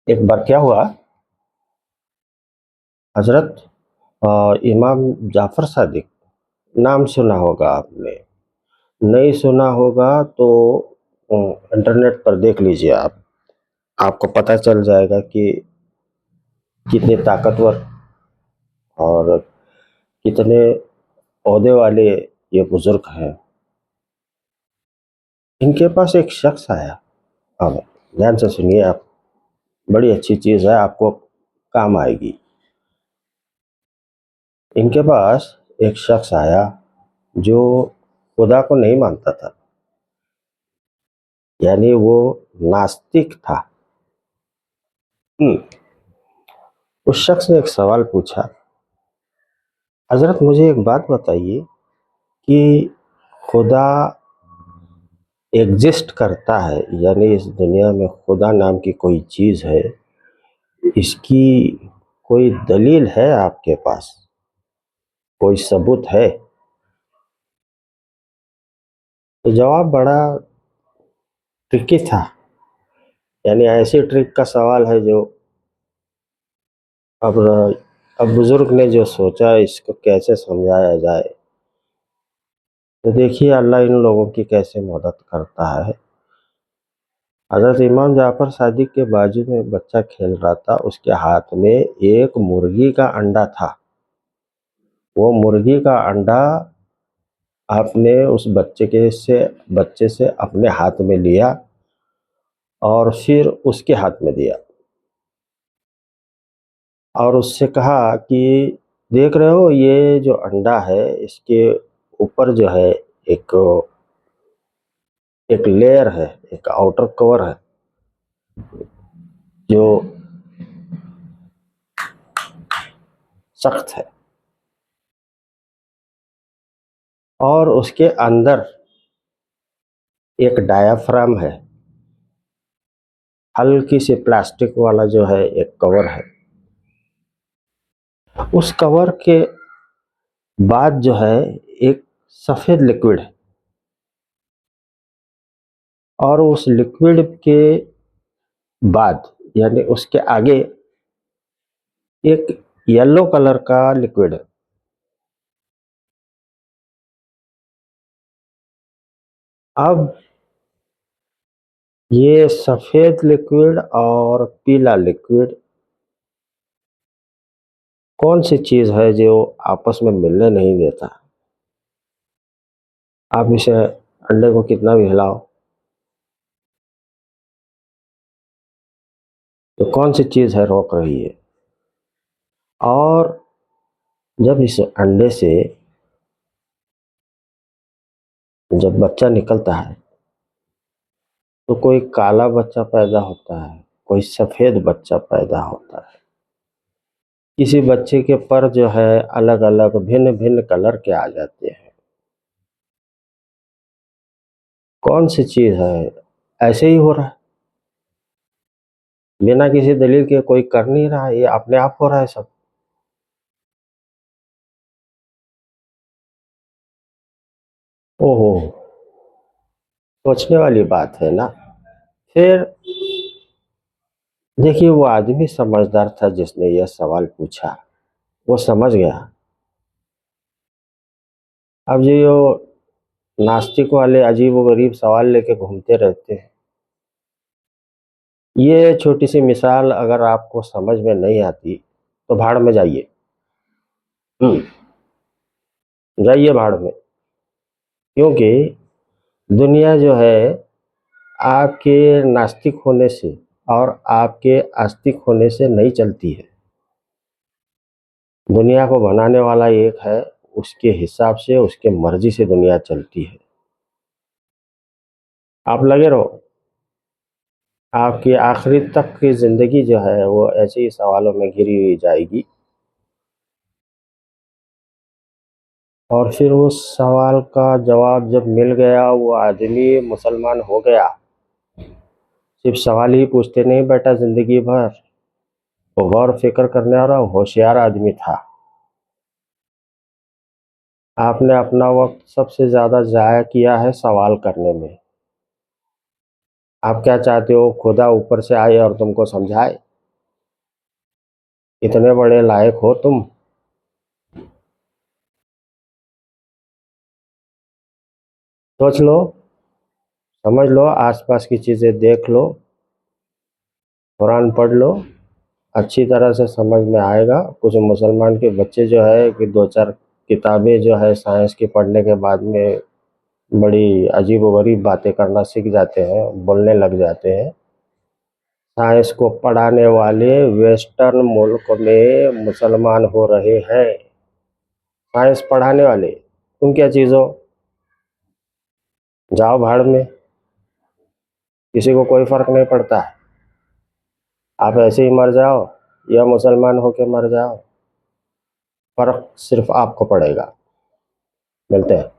एक बार क्या हुआ, हजरत इमाम जाफर सादिक, नाम सुना होगा आपने। नहीं सुना होगा तो इंटरनेट पर देख लीजिए आप, आपको पता चल जाएगा कि कितने ताकतवर और कितने ओहदे वाले ये बुजुर्ग हैं। इनके पास एक शख्स आया। अब ध्यान से सुनिए आप, बड़ी अच्छी चीज़ है, आपको काम आएगी। इनके पास एक शख्स आया जो खुदा को नहीं मानता था, यानी वो नास्तिक था। उस शख्स ने एक सवाल पूछा, हजरत मुझे एक बात बताइए कि खुदा एग्जिस्ट करता है, यानी इस दुनिया में खुदा नाम की कोई चीज़ है, इसकी कोई दलील है आपके पास, कोई सबूत है? तो जवाब बड़ा ट्रिकी था, यानी ऐसे ट्रिक का सवाल है जो अब अब बुजुर्ग ने जो सोचा इसको कैसे समझाया जाए। तो देखिए अल्लाह इन लोगों की कैसे मदद करता है। हजरत इमाम जाफर सादिक के बाजू में एक बच्चा खेल रहा था, उसके हाथ में एक मुर्गी का अंडा था। वो मुर्गी का अंडा आपने उस बच्चे से अपने हाथ में लिया और फिर उसके हाथ में दिया और उससे कहा कि देख रहे हो ये जो अंडा है इसके ऊपर जो है एक एक लेयर है, एक आउटर कवर है जो सख्त है, और उसके अंदर एक डायाफ्राम है, हल्की सी प्लास्टिक वाला जो है एक कवर है। उस कवर के बाद जो है एक सफेद लिक्विड है, और उस लिक्विड के बाद यानी उसके आगे एक येलो कलर का लिक्विड है। अब ये सफेद लिक्विड और पीला लिक्विड कौन सी चीज है जो आपस में मिलने नहीं देता? आप इसे अंडे को कितना भी हिलाओ तो कौन सी चीज है रोक रही है? और जब इस अंडे से जब बच्चा निकलता है तो कोई काला बच्चा पैदा होता है, कोई सफेद बच्चा पैदा होता है। किसी बच्चे के पर जो है अलग अलग भिन्न भिन्न कलर के आ जाते हैं। कौन सी चीज है? ऐसे ही हो रहा है, बिना किसी दलील के, कोई कर नहीं रहा है, ये अपने आप हो रहा है सब। ओहो, सोचने वाली बात है ना। फिर देखिए वो आदमी समझदार था जिसने यह सवाल पूछा, वो समझ गया। अब जो नास्तिक वाले अजीब व गरीब सवाल लेके घूमते रहते हैं, ये छोटी सी मिसाल अगर आपको समझ में नहीं आती तो भाड़ में जाइए। जाइए भाड़ में, क्योंकि दुनिया जो है आपके नास्तिक होने से और आपके आस्तिक होने से नहीं चलती है। दुनिया को बनाने वाला एक है, उसके हिसाब से उसके मर्जी से दुनिया चलती है। आप लगे रहो, आपकी आखिरी तक की जिंदगी जो है वो ऐसे ही सवालों में घिरी हुई जाएगी। और फिर उस सवाल का जवाब जब मिल गया, वो आदमी मुसलमान हो गया। सिर्फ सवाल ही पूछते नहीं बैठा जिंदगी भर, वो गौर फिक्र करने वाला होशियार आदमी था। आपने अपना वक्त सबसे ज्यादा जाया किया है सवाल करने में। आप क्या चाहते हो, खुदा ऊपर से आए और तुमको समझाए? कितने बड़े लायक हो तुम। सोच लो, समझ लो, आसपास की चीज़ें देख लो, कुरान पढ़ लो, अच्छी तरह से समझ में आएगा। कुछ मुसलमान के बच्चे जो है कि दो चार किताबें जो है साइंस की पढ़ने के बाद में बड़ी अजीब-ओ-गरीब बातें करना सीख जाते हैं, बोलने लग जाते हैं। साइंस को पढ़ाने वाले वेस्टर्न मुल्क में मुसलमान हो रहे हैं। साइंस पढ़ाने वाले, तुम क्या चीज़ हो? जाओ भाड़ में, किसी को कोई फर्क नहीं पड़ता है। आप ऐसे ही मर जाओ या मुसलमान होके मर जाओ, फर्क सिर्फ आपको पड़ेगा। मिलते हैं।